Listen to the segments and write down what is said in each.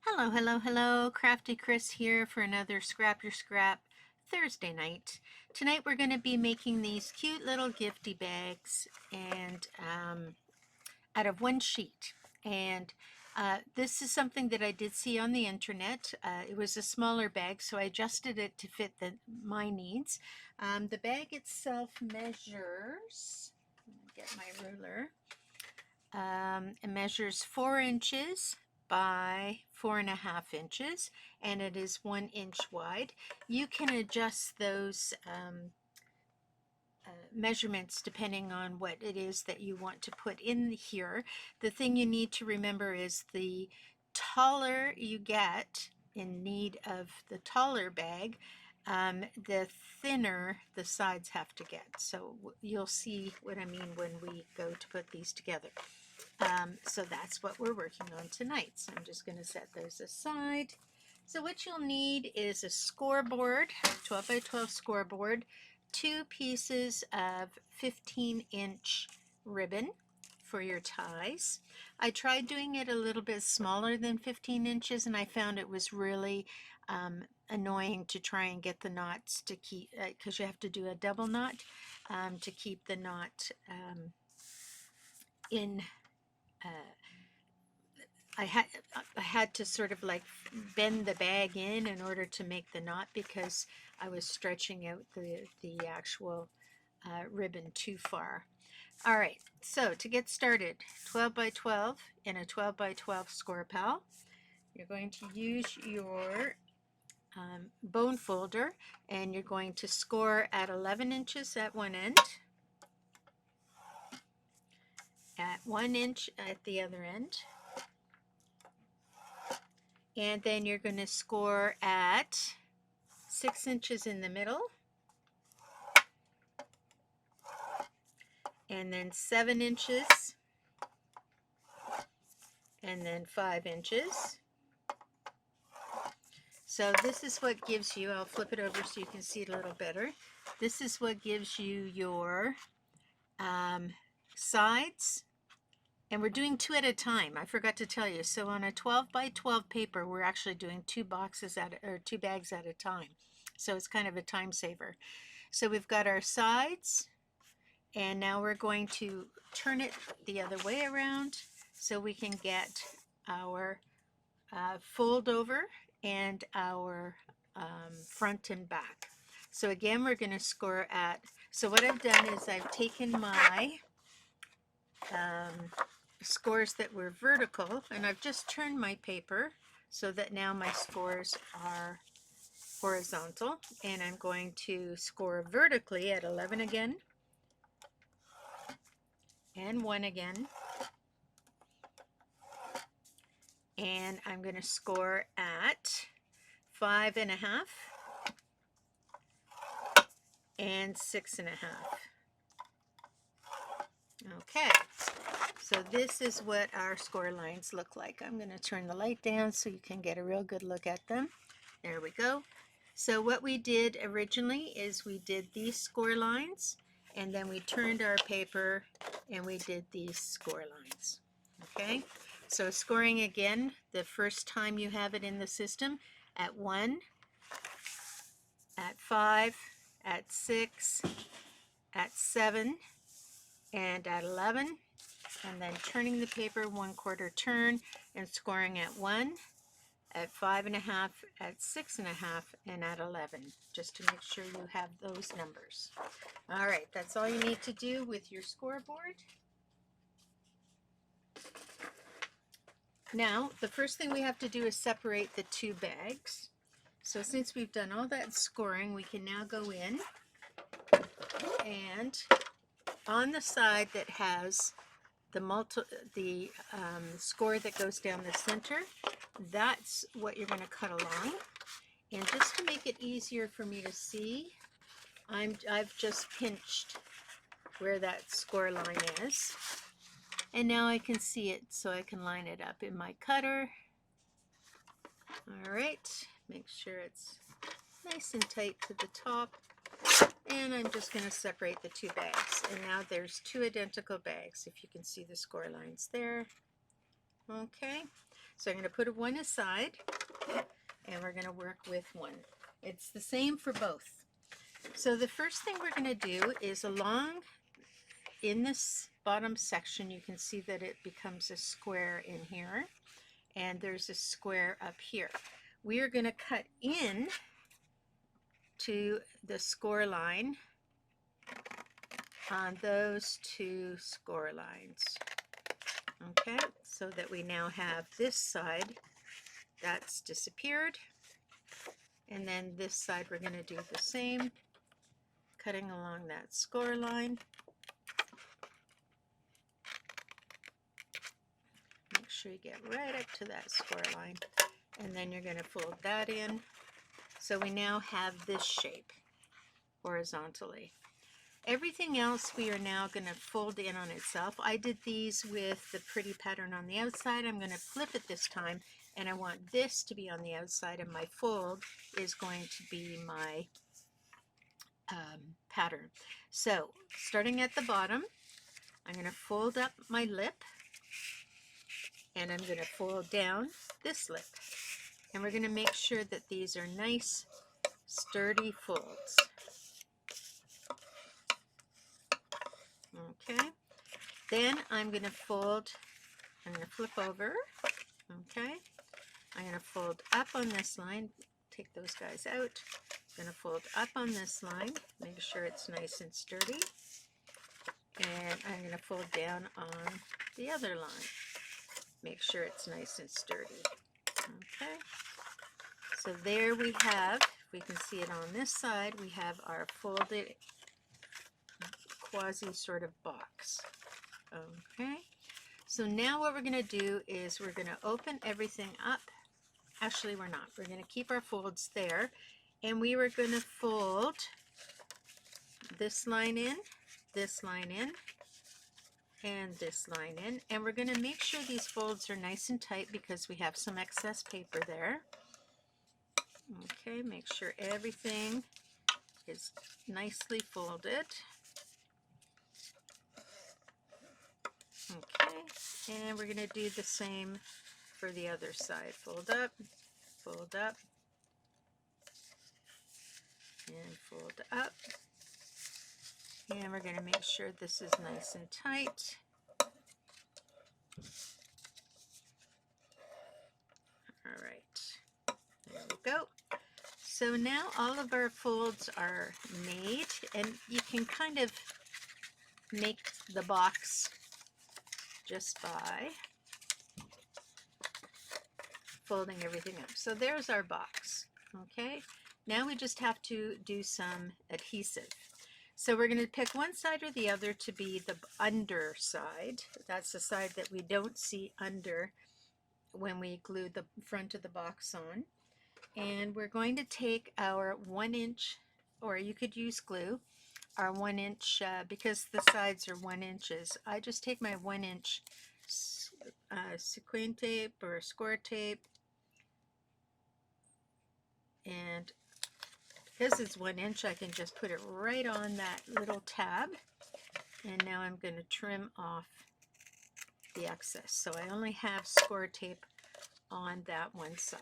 Hello, hello, hello. Crafty Chris here for another Scrap Your Scrap Thursday night. Tonight we're going to be making these cute little gifty bags and out of one sheet. And this is something that I did see on the internet. It was a smaller bag, so I adjusted it to fit my needs. The bag itself measures, let me get my ruler, it measures 4 inches by 4.5 inches, and it is 1 inch wide. You can adjust those measurements depending on what it is that you want to put in here. The thing you need to remember is the taller you get, in need of the taller bag, the thinner the sides have to get. So you'll see what I mean when we go to put these together. So that's what we're working on tonight. So I'm just going to set those aside. So what you'll need is a scoreboard, 12 by 12 scoreboard, 2 pieces of 15-inch ribbon for your ties. I tried doing it a little bit smaller than 15 inches and I found it was really annoying to try and get the knots to keep, because you have to do a double knot to keep the knot in. I had to sort of like bend the bag in order to make the knot because I was stretching out the actual ribbon too far. All right, so to get started, 12 by 12 in a 12 by 12 score pal. You're going to use your bone folder and you're going to score at 11 inches at one end, at 1 inch at the other end, and then you're going to score at 6 inches in the middle, and then 7 inches, and then 5 inches. So this is what gives you, I'll flip it over so you can see it a little better. This is what gives you your sides. And we're doing 2 at a time. I forgot to tell you. So on a 12 by 12 paper, we're actually doing 2 bags at a time. So it's kind of a time saver. So we've got our sides, and now we're going to turn it the other way around so we can get our fold over and our front and back. So again, we're going to score at, so what I've done is I've taken my scores that were vertical and I've just turned my paper so that now my scores are horizontal, and I'm going to score vertically at 11 again, and 1 again, and I'm going to score at 5.5 and 6.5. Okay, so this is what our score lines look like. I'm going to turn the light down so you can get a real good look at them. There we go. So what we did originally is we did these score lines, and then we turned our paper and we did these score lines. Okay, so scoring again, the first time you have it in the system, at 1, at 5, at 6, at 7, and at 11, and then turning the paper 1/4 turn and scoring at 1, at 5.5, at 6.5, and at 11, just to make sure you have those numbers. All right, that's all you need to do with your scoreboard. Now, the first thing we have to do is separate the 2 bags. So since we've done all that scoring, we can now go in, and on the side that has the score that goes down the center, that's what you're going to cut along. And just to make it easier for me to see, I've just pinched where that score line is, and now I can see it, so I can line it up in my cutter. All right, make sure it's nice and tight to the top. And I'm just going to separate the 2 bags. And now there's 2 identical bags, if you can see the score lines there. Okay, So I'm going to put one aside, and we're going to work with one. It's the same for both. So the first thing we're going to do is along in this bottom section, you can see that it becomes a square in here, and there's a square up here. We are going to cut in to the score line on those two score lines. Okay, so that we now have this side that's disappeared, and then this side we're going to do the same, cutting along that score line. Make sure you get right up to that score line, and then you're going to fold that in. So we now have this shape horizontally. Everything else we are now going to fold in on itself. I did these with the pretty pattern on the outside. I'm going to flip it this time, and I want this to be on the outside, and my fold is going to be my pattern. So starting at the bottom, I'm going to fold up my lip, and I'm going to fold down this lip, and we're going to make sure that these are nice sturdy folds. Okay, then I'm going to fold, I'm going to flip over. Okay, I'm going to fold up on this line, take those guys out. I'm going to fold up on this line, make sure it's nice and sturdy, and I'm going to fold down on the other line, make sure it's nice and sturdy. Okay, so there we have, if we can see it on this side, we have our folded quasi sort of box. Okay, so now what we're going to do is we're going to open everything up. Actually, we're not. We're going to keep our folds there, and we were going to fold this line in, and this line in, and we're going to make sure these folds are nice and tight because we have some excess paper there. Okay, make sure everything is nicely folded. Okay, and we're going to do the same for the other side. Fold up, and fold up. And we're going to make sure this is nice and tight. All right, there we go. So now all of our folds are made, and you can kind of make the box just by folding everything up. So there's our box. Okay, now we just have to do some adhesive. So we're going to pick one side or the other to be the under side. That's the side that we don't see under when we glue the front of the box on. And we're going to take our 1-inch, or you could use glue, our 1-inch, because the sides are 1 inches. I just take my 1-inch sequin tape or score tape, and because it's 1 inch, I can just put it right on that little tab. And now I'm going to trim off the excess. So I only have score tape on that one side.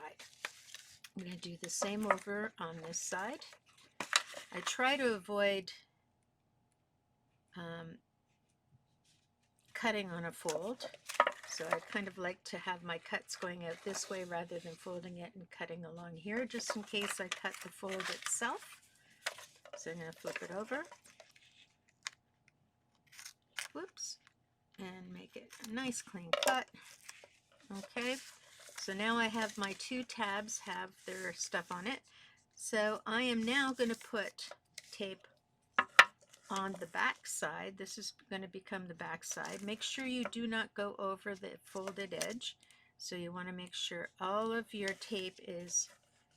I'm going to do the same over on this side. I try to avoid cutting on a fold. So I kind of like to have my cuts going out this way rather than folding it and cutting along here, just in case I cut the fold itself. So I'm going to flip it over. Whoops. And make it a nice clean cut. Okay. So now I have my two tabs have their stuff on it. So I am now going to put tape on the back side. This is going to become the back side. Make sure you do not go over the folded edge. So you want to make sure all of your tape is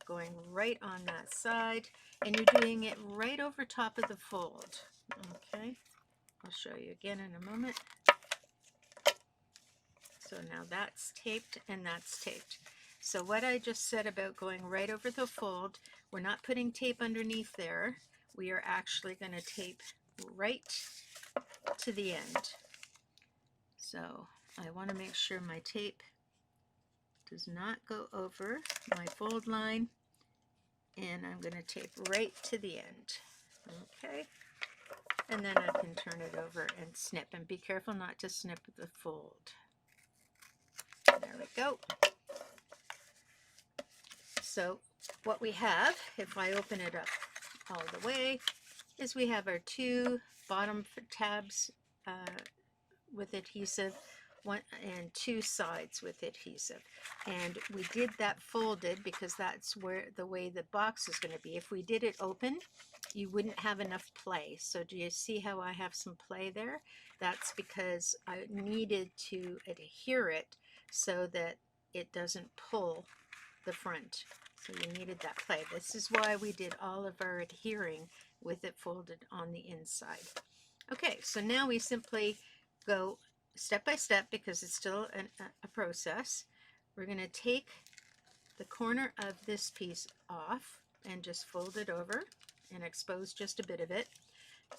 going right on that side, and you're doing it right over top of the fold. Okay, I'll show you again in a moment. So now that's taped and that's taped. So what I just said about going right over the fold, we're not putting tape underneath there. We are actually going to tape right to the end. So I want to make sure my tape does not go over my fold line, and I'm going to tape right to the end. Okay, and then I can turn it over and snip, and be careful not to snip the fold. There we go. So what we have, if I open it up all the way, is we have our two bottom tabs with adhesive, one and two sides with adhesive, and we did that folded because that's where the way the box is going to be. If we did it open, you wouldn't have enough play. So do you see how I have some play there? That's because I needed to adhere it so that it doesn't pull the front. So you needed that play. This is why we did all of our adhering with it folded on the inside. Okay, so now we simply go step by step because it's still a process. We're going to take the corner of this piece off and just fold it over and expose just a bit of it.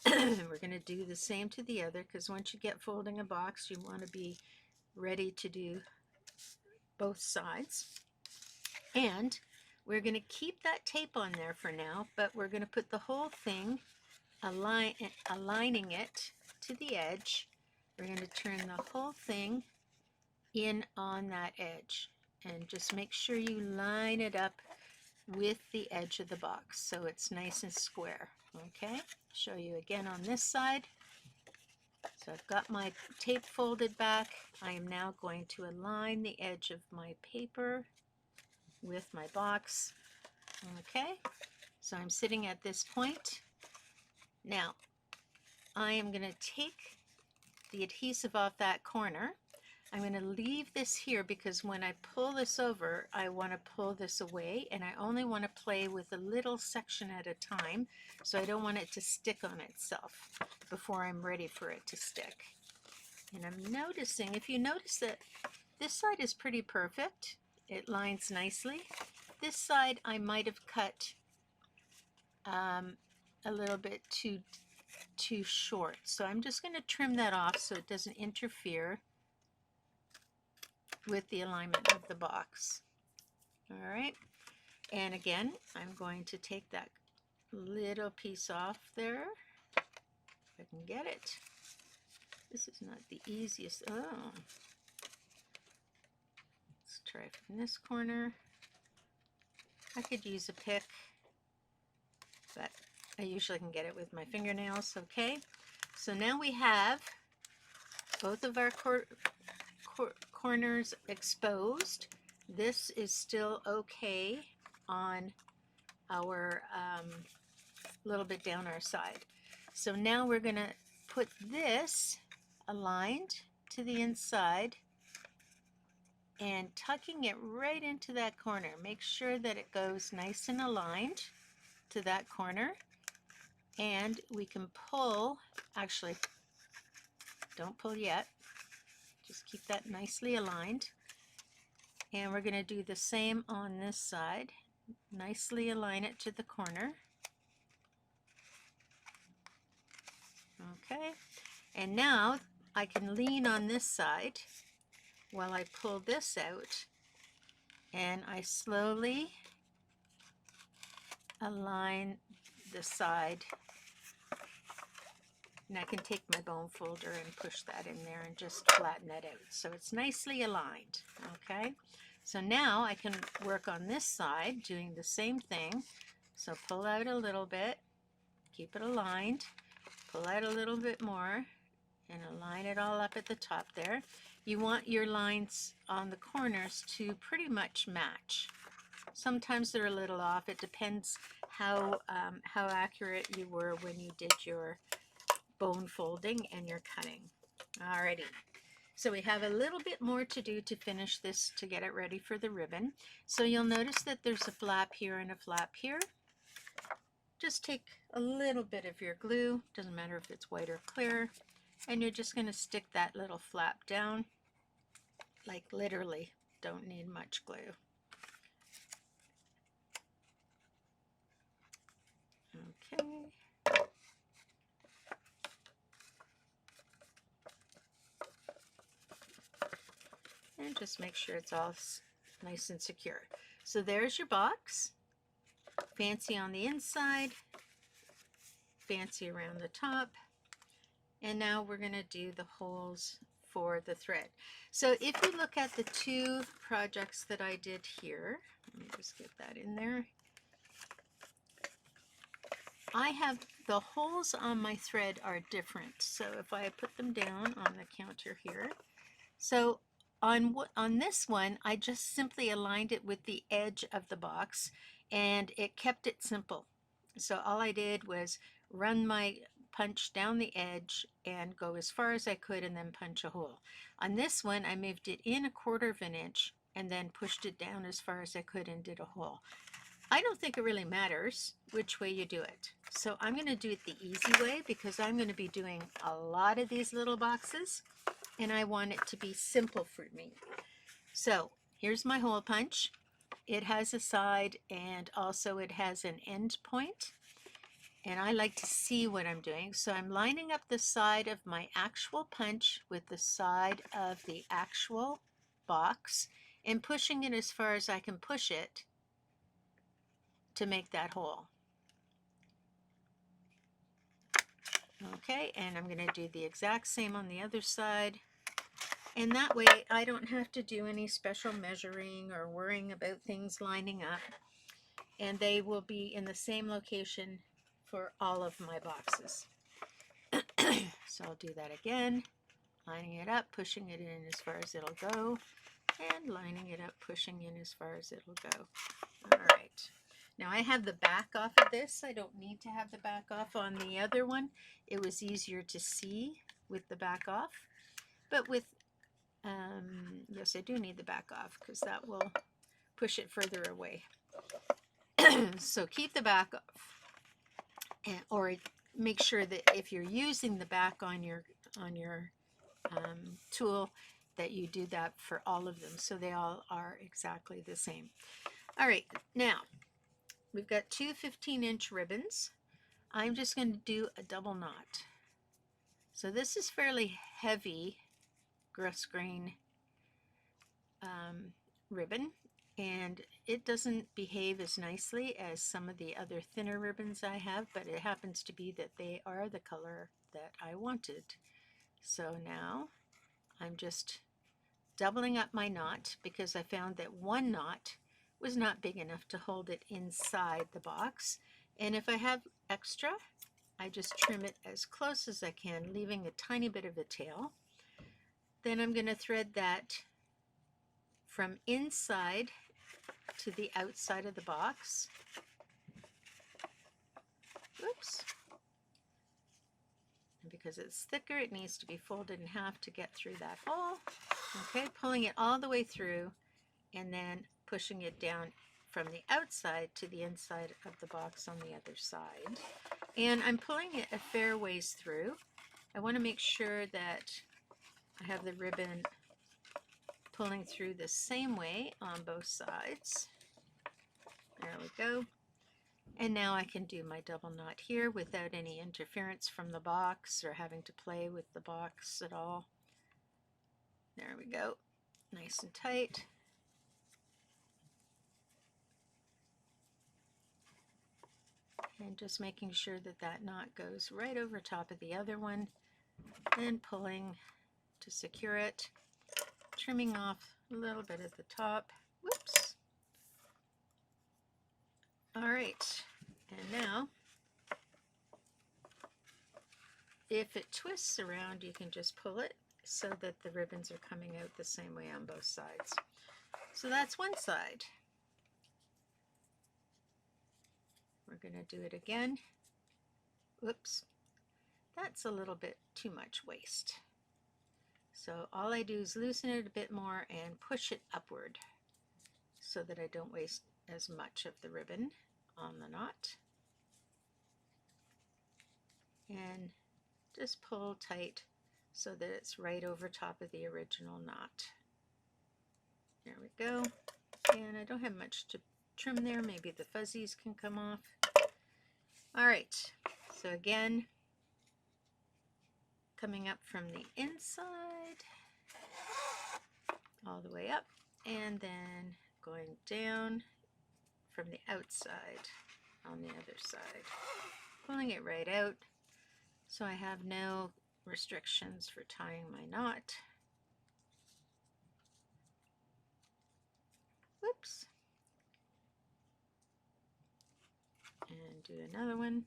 We're going to do the same to the other, because once you get folding a box, you want to be ready to do both sides. And we're going to keep that tape on there for now, but we're going to put the whole thing aligning it to the edge. We're going to turn the whole thing in on that edge, and just make sure you line it up with the edge of the box so it's nice and square. Okay, show you again on this side. So I've got my tape folded back. I am now going to align the edge of my paper with my box. Okay, so I'm sitting at this point. Now I am going to take the adhesive off that corner. I'm going to leave this here because when I pull this over, I want to pull this away, and I only want to play with a little section at a time, so I don't want it to stick on itself before I'm ready for it to stick. And I'm noticing, if you notice that this side is pretty perfect, it lines nicely. This side I might have cut a little bit too short, so I'm just going to trim that off so it doesn't interfere with the alignment of the box. All right, and again I'm going to take that little piece off there if I can get it. This is not the easiest. Oh, let's try from this corner. I could use a pick, but I usually can get it with my fingernails. Okay, so now we have both of our corners exposed. This is still okay on our little bit down our side. So now we're going to put this aligned to the inside and tucking it right into that corner. Make sure that it goes nice and aligned to that corner. And we can pull, actually, don't pull yet, just keep that nicely aligned. And we're going to do the same on this side. Nicely align it to the corner. Okay, and now I can lean on this side while I pull this out, and I slowly align the side. And I can take my bone folder and push that in there and just flatten that out so it's nicely aligned. Okay, so now I can work on this side doing the same thing. So pull out a little bit, keep it aligned, pull out a little bit more, and align it all up at the top there. You want your lines on the corners to pretty much match. Sometimes they're a little off. It depends how accurate you were when you did your bone folding and your cutting. Alrighty, so we have a little bit more to do to finish this to get it ready for the ribbon. So you'll notice that there's a flap here and a flap here. Just take a little bit of your glue, doesn't matter if it's white or clear, and you're just going to stick that little flap down, like literally, don't need much glue. Okay. And just make sure it's all nice and secure. So there's your box, fancy on the inside, fancy around the top, and now we're going to do the holes for the thread. So if you look at the two projects that I did here, let me just get that in there. I have the holes on my thread are different. So if I put them down on the counter here, so on this one, I just simply aligned it with the edge of the box and it kept it simple. So all I did was run my punch down the edge and go as far as I could and then punch a hole. On this one, I moved it in 1/4 of an inch and then pushed it down as far as I could and did a hole. I don't think it really matters which way you do it. So I'm going to do it the easy way because I'm going to be doing a lot of these little boxes and I want it to be simple for me. So here's my hole punch. It has a side and also it has an end point. And I like to see what I'm doing. So I'm lining up the side of my actual punch with the side of the actual box and pushing it as far as I can push it to make that hole. Okay, and I'm going to do the exact same on the other side. And that way I don't have to do any special measuring or worrying about things lining up. And they will be in the same location for all of my boxes. So I'll do that again, lining it up, pushing it in as far as it'll go, and lining it up, pushing in as far as it'll go. All right. Now I have the back off of this. I don't need to have the back off on the other one. It was easier to see with the back off. But with, yes, I do need the back off because that will push it further away. So keep the back off, or make sure that if you're using the back on your tool, that you do that for all of them so they all are exactly the same. All right, now we've got two 15-inch ribbons. I'm just going to do a double knot. So this is fairly heavy grosgrain ribbon, and it doesn't behave as nicely as some of the other thinner ribbons I have, but it happens to be that they are the color that I wanted. So now I'm just doubling up my knot because I found that one knot was not big enough to hold it inside the box. And if I have extra, I just trim it as close as I can, leaving a tiny bit of a tail. Then I'm going to thread that from inside to the outside of the box. Oops. And because it's thicker, it needs to be folded in half to get through that hole. Okay, pulling it all the way through and then pushing it down from the outside to the inside of the box on the other side. And I'm pulling it a fair ways through. I want to make sure that I have the ribbon pulling through the same way on both sides. There we go. And now I can do my double knot here without any interference from the box or having to play with the box at all. There we go. Nice and tight. And just making sure that that knot goes right over top of the other one. Then pulling to secure it. Trimming off a little bit at the top. Whoops. All right, and now if it twists around, you can just pull it so that the ribbons are coming out the same way on both sides. So that's one side. We're going to do it again. Whoops, that's a little bit too much waste. So all I do is loosen it a bit more and push it upward so that I don't waste as much of the ribbon on the knot. And just pull tight so that it's right over top of the original knot. There we go. And I don't have much to trim there. Maybe the fuzzies can come off. All right, so again, coming up from the inside all the way up, and then going down from the outside on the other side, pulling it right out so I have no restrictions for tying my knot. Whoops. And do another one.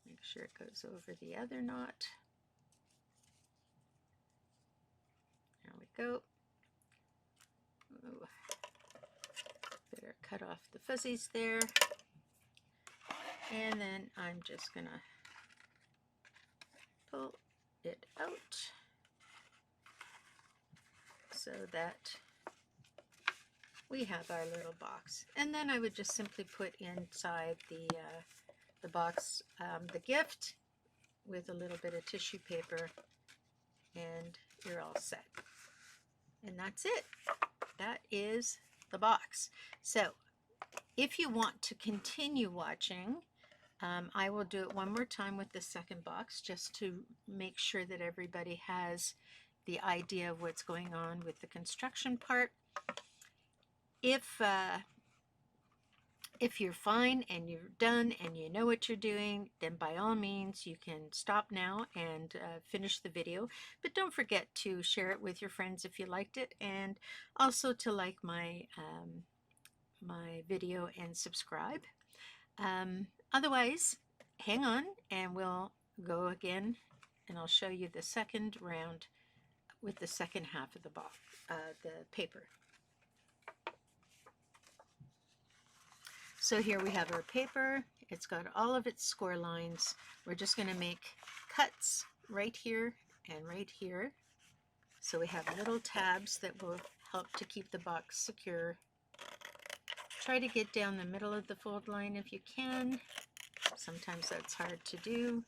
Make sure it goes over the other knot. There we go. Ooh. Better cut off the fuzzies there. And then I'm just gonna pull it out so that we have our little box. And then I would just simply put inside the box the gift with a little bit of tissue paper, and you're all set. And that's it. That is the box. So if you want to continue watching, I will do it one more time with the second box just to make sure that everybody has the idea of what's going on with the construction part. If you're fine and you're done and you know what you're doing, then by all means you can stop now and finish the video. But don't forget to share it with your friends if you liked it, and also to like my my video and subscribe. Otherwise, hang on and we'll go again, and I'll show you the second round with the second half of the box, the paper. So here we have our paper. It's got all of its score lines. We're just going to make cuts right here and right here. So we have little tabs that will help to keep the box secure. Try to get down the middle of the fold line if you can. Sometimes that's hard to do.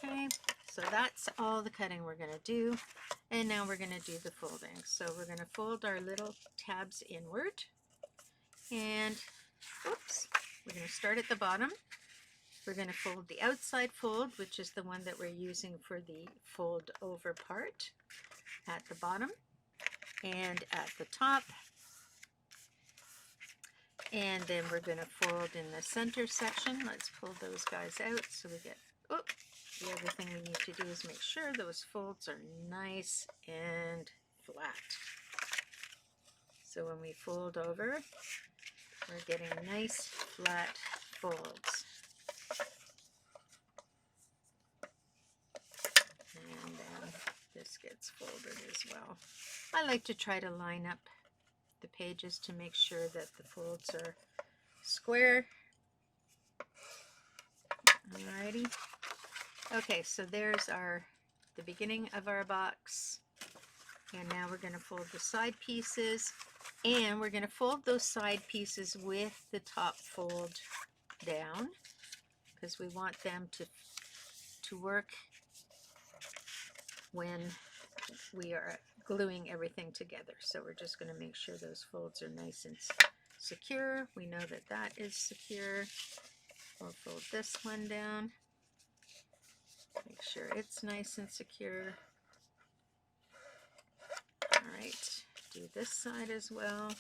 Okay, so that's all the cutting we're going to do. And now we're going to do the folding. So we're going to fold our little tabs inward. And, oops, we're going to start at the bottom. We're going to fold the outside fold, which is the one that we're using for the fold over part, at the bottom and at the top. And then we're going to fold in the center section. Let's pull those guys out so we get, oh, the other thing we need to do is make sure those folds are nice and flat. So when we fold over, we're getting nice flat folds. And then this gets folded as well. I like to try to line up the pages to make sure that the folds are square. Alrighty. Okay, so there's the beginning of our box. And now we're going to fold the side pieces, and we're going to fold those side pieces with the top fold down, because we want them to work when we are gluing everything together. So we're just going to make sure those folds are nice and secure. We know that that is secure. We'll fold this one down. Make sure it's nice and secure. All right, do this side as well.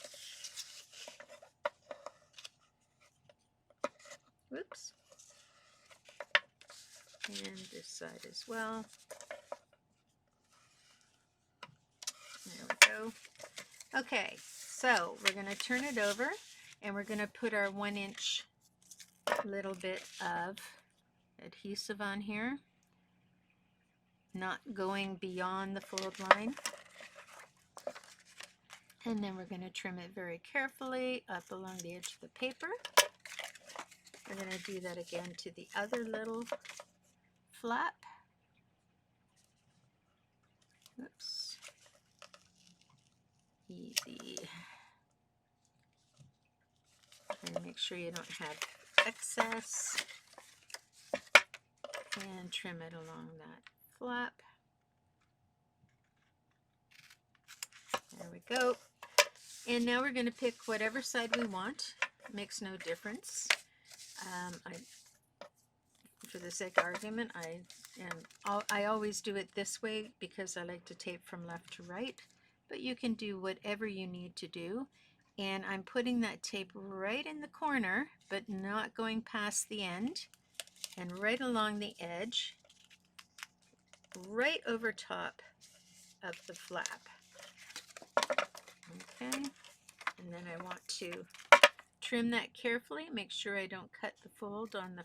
Whoops. And this side as well. There we go. Okay, so we're going to turn it over, and we're going to put our 1-inch little bit of adhesive on here, not going beyond the fold line. And then we're going to trim it very carefully up along the edge of the paper. We're going to do that again to the other little flap. Oops. Easy. And make sure you don't have excess. And trim it along that flap. There we go. And now we're going to pick whatever side we want. Makes no difference. for the sake of argument, I always do it this way because I like to tape from left to right, but you can do whatever you need to do. And I'm putting that tape right in the corner, but not going past the end, and right along the edge, right over top of the flap. Okay, and then I want to trim that carefully, make sure I don't cut the fold on the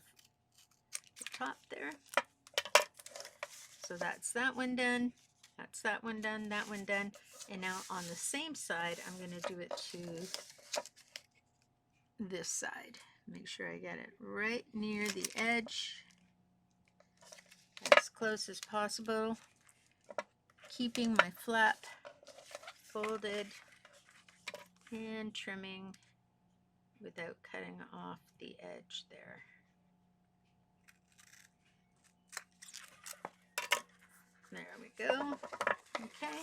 top there. So that's that one done, that's that one done, that one done, and now on the same side I'm going to do it to this side. Make sure I get it right near the edge, as close as possible, keeping my flap folded and trimming without cutting off the edge there. There we go. Okay,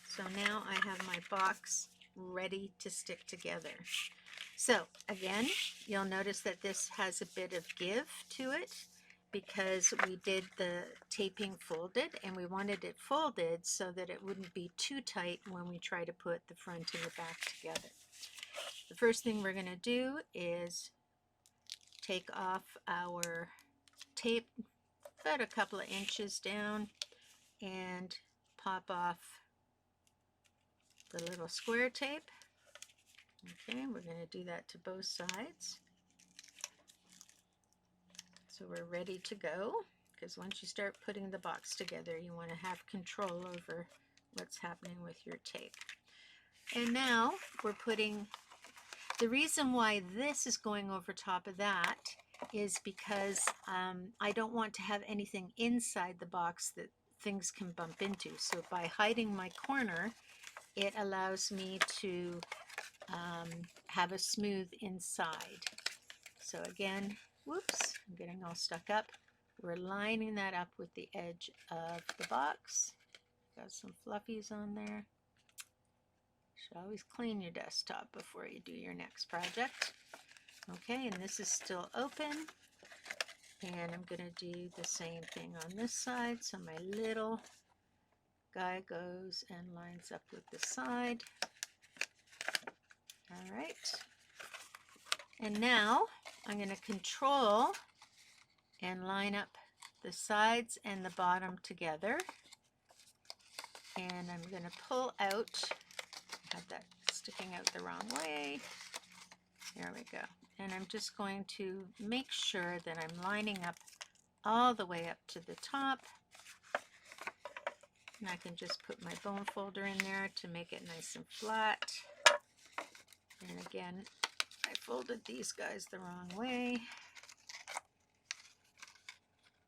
so now I have my box ready to stick together. So again, you'll notice that this has a bit of give to it because we did the taping folded, and we wanted it folded so that it wouldn't be too tight when we try to put the front and the back together. The first thing we're going to do is take off our tape about a couple of inches down and pop off the little square tape. Okay, we're going to do that to both sides. So we're ready to go, because once you start putting the box together, you want to have control over what's happening with your tape. And now we're putting, the reason why this is going over top of that is because I don't want to have anything inside the box that things can bump into. So by hiding my corner, it allows me to have a smooth inside. So again, whoops, I'm getting all stuck up. We're lining that up with the edge of the box. Got some fluffies on there. Should always clean your desktop before you do your next project. Okay, and this is still open. And I'm going to do the same thing on this side. So my little guy goes and lines up with the side. All right. And now I'm going to control and line up the sides and the bottom together. And I'm going to pull out, I have that sticking out the wrong way. There we go. And I'm just going to make sure that I'm lining up all the way up to the top. And I can just put my bone folder in there to make it nice and flat. And again, I folded these guys the wrong way.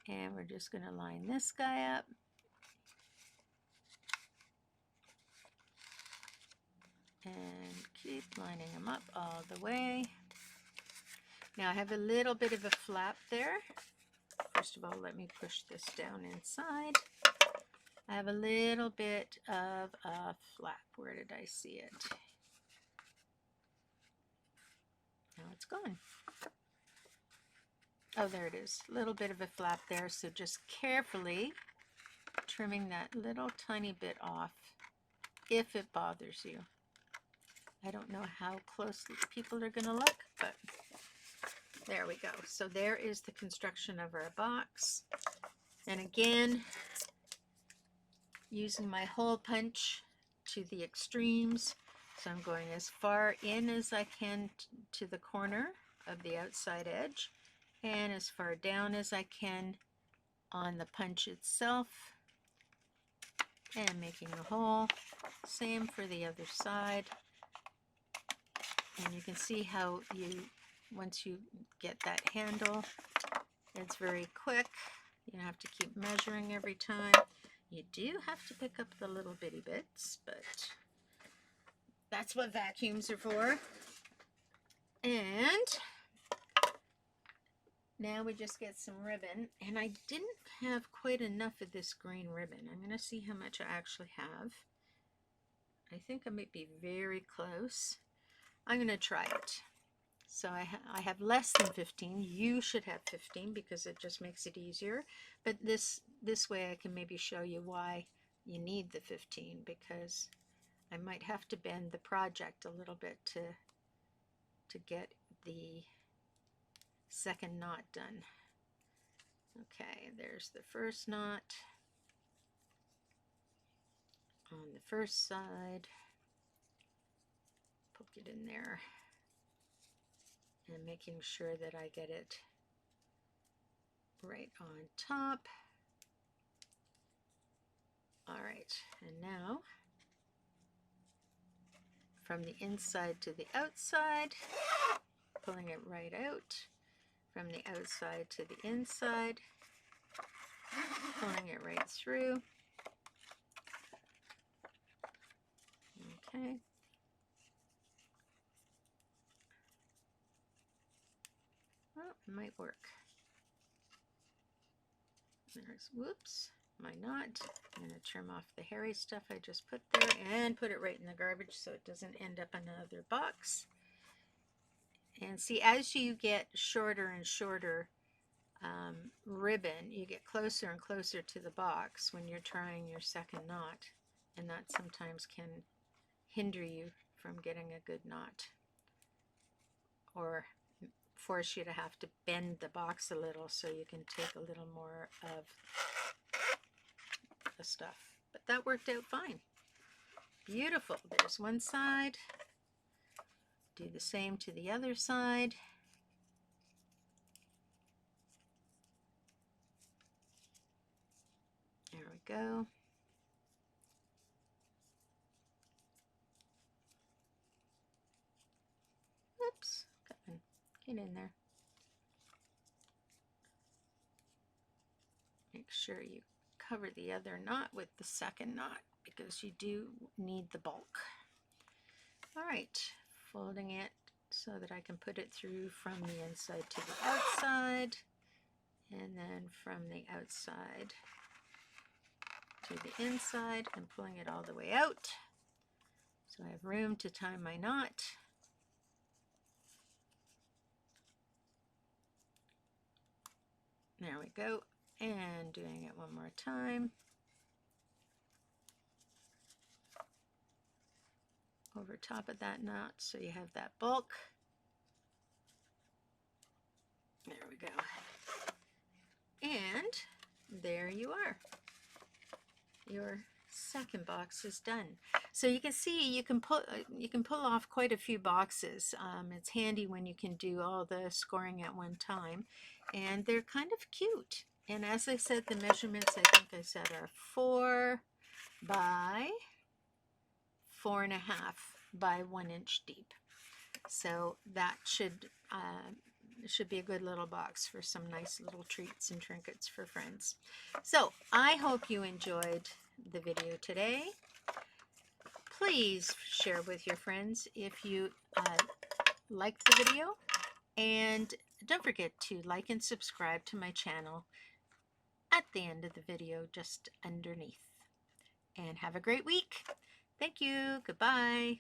And we're just going to line this guy up. And keep lining them up all the way. Now I have a little bit of a flap there. First of all, let me push this down inside. I have a little bit of a flap. Where did I see it? Now it's gone. Oh, there it is. A little bit of a flap there. So just carefully trimming that little tiny bit off if it bothers you. I don't know how closely people are going to look, but there we go. So there is the construction of our box. And again, using my hole punch to the extremes. So I'm going as far in as I can to the corner of the outside edge, and as far down as I can on the punch itself, and making a hole. Same for the other side. And you can see how once you get that handle, it's very quick. You don't have to keep measuring every time. You do have to pick up the little bitty bits, but that's what vacuums are for. And now we just get some ribbon. And I didn't have quite enough of this green ribbon. I'm going to see how much I actually have. I think I might be very close. I'm going to try it. So I have less than 15. You should have 15 because it just makes it easier. But this way I can maybe show you why you need the 15, because I might have to bend the project a little bit to get the second knot done. Okay, there's the first knot on the first side. Poke it in there and making sure that I get it right on top. All right, and now from the inside to the outside, pulling it right out, from the outside to the inside, pulling it right through. Okay. Well, it might work. There's, whoops, my knot. I'm going to trim off the hairy stuff I just put there and put it right in the garbage so it doesn't end up in another box. And see, as you get shorter and shorter ribbon, you get closer and closer to the box when you're trying your second knot, and that sometimes can hinder you from getting a good knot or force you to have to bend the box a little so you can take a little more of the stuff. But that worked out fine. Beautiful. There's one side. Do the same to the other side. There we go. Oops, come on, get in there. Make sure you cover the other knot with the second knot because you do need the bulk. All right, folding it so that I can put it through from the inside to the outside, and then from the outside to the inside, and pulling it all the way out so I have room to tie my knot. There we go, and doing it one more time. Over top of that knot so you have that bulk. There we go. And there you are. Your second box is done. So you can see you can pull off quite a few boxes. It's handy when you can do all the scoring at one time, and they're kind of cute. And as I said, the measurements I think I said are 4 by 4.5 by 1 inch deep. So that should be a good little box for some nice little treats and trinkets for friends. So I hope you enjoyed the video today. Please share with your friends if you liked the video, and don't forget to like and subscribe to my channel at the end of the video, just underneath. And have a great week. Thank you. Goodbye.